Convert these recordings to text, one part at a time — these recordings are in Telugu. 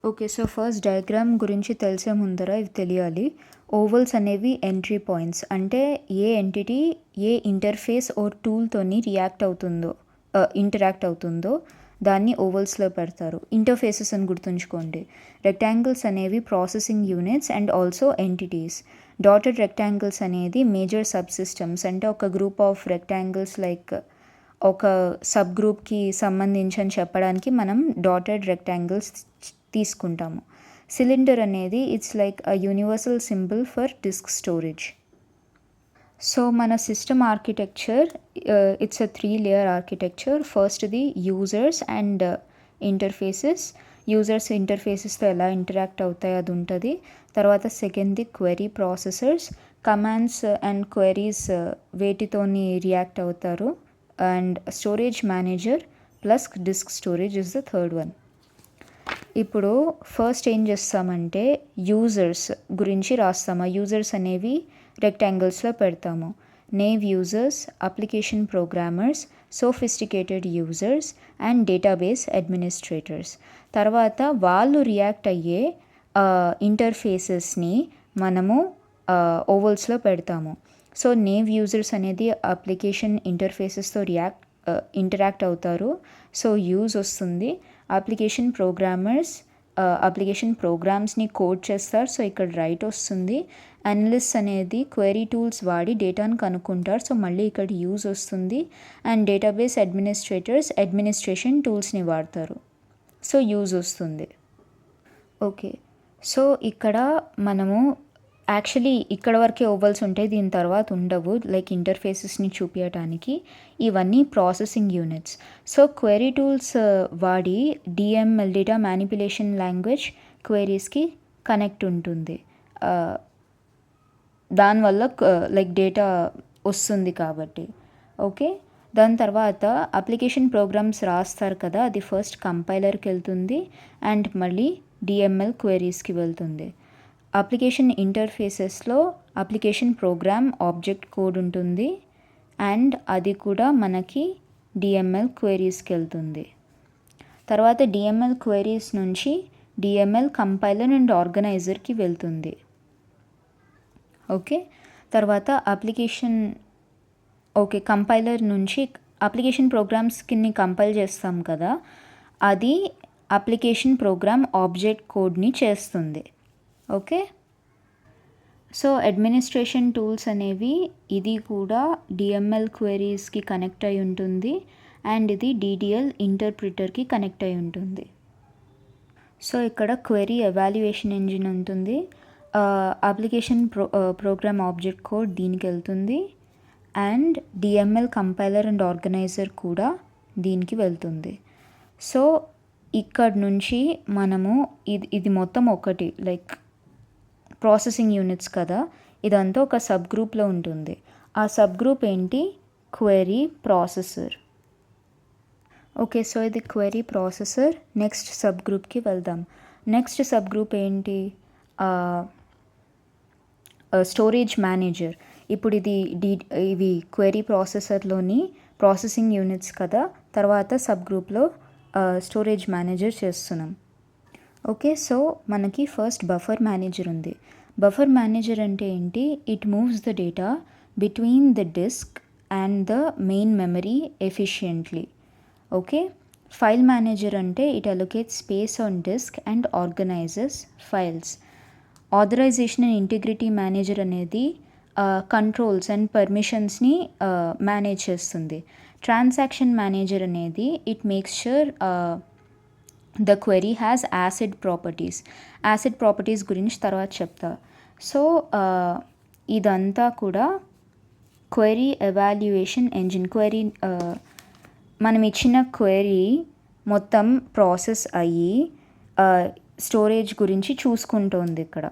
ఓకే. సో, ఫస్ట్ డయాగ్రామ్ గురించి తెలిసే ముందర ఇది తెలియాలి. ఓవల్స్ అనేవి ఎంట్రీ పాయింట్స్. అంటే ఏ ఎంటిటీ ఏ ఇంటర్ఫేస్ ఓర్ టూల్‌తోని ఇంటరాక్ట్ అవుతుందో దాన్ని ఓవల్స్‌లో పెడతారు. ఇంటర్ఫేసెస్ అని గుర్తుంచుకోండి. రెక్టాంగిల్స్ అనేవి processing units and also entities. Dotted rectangles అనేది మేజర్ సబ్ సిస్టమ్స్. అంటే ఒక గ్రూప్ ఆఫ్ రెక్టాంగిల్స్ లైక్ ఒక సబ్ గ్రూప్‌కి సంబంధించి అని చెప్పడానికి మనం డాటెడ్ రెక్టాంగిల్స్ తీసుకుంటాము. సిలిండర్ అనేది it's like a universal symbol for disk storage. So మన system architecture it's a 3 layer architecture. ఫస్ట్‌ది యూజర్స్ అండ్ ఇంటర్ఫేసెస్. యూజర్స్ ఇంటర్ఫేసెస్తో ఎలా ఇంటరాక్ట్ అవుతాయి అది ఉంటుంది. తర్వాత సెకండ్‌ది query processors. Commands and queries వేటితోని రియాక్ట్ అవుతారు. And storage manager plus disk storage is the third one. ఇప్పుడు ఫస్ట్ ఏం చేస్తామంటే యూజర్స్ గురించి రాస్తాము. ఆ యూజర్స్ అనేవి రెక్టాంగిల్స్లో పెడతాము. Naive users, application programmers, sophisticated users and database administrators. తర్వాత వాళ్ళు రియాక్ట్ అయ్యే ఇంటర్ఫేసెస్ని మనము ఓవల్స్లో పెడతాము. సో నేవ్ యూజర్స్ అనేది అప్లికేషన్ ఇంటర్ఫేసెస్తో ఇంటరాక్ట్ అవుతారు. సో యూజ్ వస్తుంది. అప్లికేషన్ ప్రోగ్రామ్స్ని కోడ్ చేస్తారు. సో ఇక్కడ రైట్ వస్తుంది. అనలిస్ట్ అనేది క్వెరీ టూల్స్ వాడి డేటాను కనుక్కుంటారు. సో మళ్ళీ ఇక్కడ యూజ్ వస్తుంది. అండ్ డేటాబేస్ అడ్మినిస్ట్రేటర్స్ అడ్మినిస్ట్రేషన్ టూల్స్ని వాడతారు. సో యూజ్ వస్తుంది. ఓకే. సో ఇక్కడ మనము యాక్చువల్లీ ఇక్కడ వరకే ఓవల్స్ ఉంటాయి. దీని తర్వాత ఉండవు. లైక్ ఇంటర్ఫేసెస్ని చూపించడానికి. ఇవన్నీ processing units. So query tools వాడి డిఎంఎల్ డేటా మ్యానిపులేషన్ లాంగ్వేజ్ క్వెరీస్కి కనెక్ట్ ఉంటుంది. దానివల్ల లైక్ డేటా వస్తుంది కాబట్టి. ఓకే. దాని తర్వాత అప్లికేషన్ ప్రోగ్రామ్స్ రాస్తారు కదా, అది ఫస్ట్ కంపైలర్కి వెళ్తుంది అండ్ మళ్ళీ డిఎంఎల్ క్వెరీస్కి వెళ్తుంది. అప్లికేషన్ ఇంటర్ఫేసెస్లో అప్లికేషన్ ప్రోగ్రామ్ ఆబ్జెక్ట్ కోడ్ ఉంటుంది అండ్ అది కూడా మనకి డిఎంఎల్ క్వెరీస్కి వెళ్తుంది. తర్వాత డిఎంఎల్ క్వెరీస్ నుంచి డిఎంఎల్ కంపైలర్ అండ్ ఆర్గనైజర్కి వెళ్తుంది. ఓకే. తర్వాత కంపైలర్ నుంచి అప్లికేషన్ ప్రోగ్రామ్స్కి కంపైల్ చేస్తాం కదా, అది అప్లికేషన్ ప్రోగ్రామ్ ఆబ్జెక్ట్ కోడ్ని చేస్తుంది. ఓకే. సో అడ్మినిస్ట్రేషన్ టూల్స్ అనేవి ఇది కూడా డిఎంఎల్ క్వెరీస్కి కనెక్ట్ అయి ఉంటుంది అండ్ ఇది డిడిఎల్ ఇంటర్ప్రిటర్కి కనెక్ట్ అయి ఉంటుంది. సో ఇక్కడ క్వెరీ ఎవాల్యుయేషన్ ఇంజిన్ ఉంటుంది. అప్లికేషన్ ప్రోగ్రామ్ ఆబ్జెక్ట్ కోడ్ దీనికి వెళ్తుంది and DML compiler and organizer కూడా దీనికి వెళ్తుంది. సో ఇక్కడ నుంచి మనము ఇది మొత్తం ఒకటి లైక్ ప్రాసెసింగ్ యూనిట్స్ కదా, ఇదంతా ఒక సబ్ గ్రూప్లో ఉంటుంది. ఆ సబ్ గ్రూప్ ఏంటి? Query processor. ఓకే. సో ఇది క్వెరీ ప్రాసెసర్. నెక్స్ట్ సబ్ గ్రూప్కి వెళ్దాం. నెక్స్ట్ సబ్ గ్రూప్ ఏంటి? Storage manager. ఇప్పుడు ఇవి క్వెరీ ప్రాసెసర్లోని ప్రాసెసింగ్ యూనిట్స్ కదా, తర్వాత సబ్ గ్రూప్లో స్టోరేజ్ మేనేజర్ చేస్తున్నాం. ఓకే. సో మనకి ఫస్ట్ బఫర్ మేనేజర్ ఉంది. బఫర్ మేనేజర్ అంటే ఏంటి? It moves the data between the disk and the main memory efficiently. Okay. File manager అంటే it allocate space on disk and organises files. Authorisation and integrity manager అనేది కంట్రోల్స్ అండ్ పర్మిషన్స్ని మేనేజ్ చేస్తుంది. ట్రాన్సాక్షన్ మేనేజర్ అనేది it makes sure the query has ACID properties. ACID properties గురించి తర్వాత చెప్తా. సో ఇదంతా కూడా క్వెరీ ఎవాల్యుయేషన్ ఇంజిన్. మనం ఇచ్చిన క్వెరీ మొత్తం ప్రాసెస్ అయ్యి స్టోరేజ్ గురించి చూసుకుంటోంది ఇక్కడ.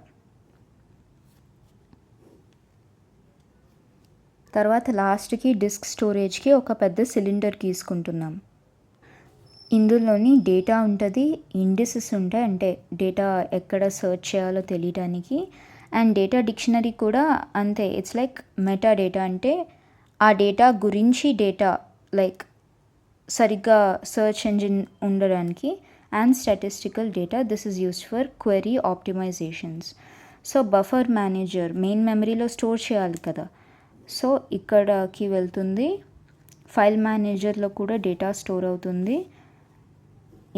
తర్వాత లాస్ట్కి డిస్క్ స్టోరేజ్కి ఒక పెద్ద సిలిండర్ తీసుకుంటున్నాం. ఇందులోని డేటా ఉంటుంది, ఇండిసెస్ ఉంటాయి, అంటే డేటా ఎక్కడ సెర్చ్ చేయాలో తెలియడానికి. అండ్ డేటా డిక్షనరీ కూడా అంతే. ఇట్స్ లైక్ మెటా డేటా, అంటే ఆ డేటా గురించి డేటా లైక్ సరిగ్గా సెర్చ్ ఇంజిన్ ఉండడానికి. and statistical data. This is used for query optimizations. So buffer manager main మెమరీలో స్టోర్ చేయాలి కదా, సో ఇక్కడకి వెళ్తుంది. ఫైల్ మేనేజర్లో కూడా డేటా స్టోర్ అవుతుంది.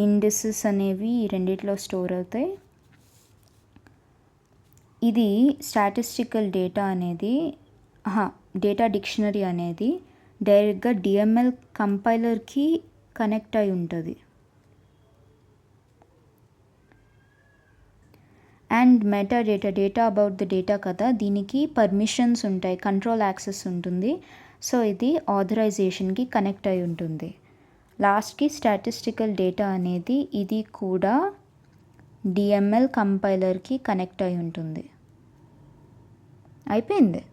ఇండిసెస్ అనేవి ఈ రెండిట్లో స్టోర్ అవుతాయి. ఇది స్టాటిస్టికల్ డేటా అనేది డేటా డిక్షనరీ అనేది డైరెక్ట్గా డిఎంఎల్ కంపైలర్కి కనెక్ట్ అయి ఉంటుంది. And meta data about the data కదా, దీనికి పర్మిషన్స్ ఉంటాయి, కంట్రోల్ యాక్సెస్ ఉంటుంది. సో ఇది ఆథరైజేషన్కి కనెక్ట్ అయి ఉంటుంది. లాస్ట్కి స్టాటిస్టికల్ డేటా అనేది ఇది కూడా డిఎంఎల్ కంపైలర్కి కనెక్ట్ అయి ఉంటుంది. అయిపోయింది.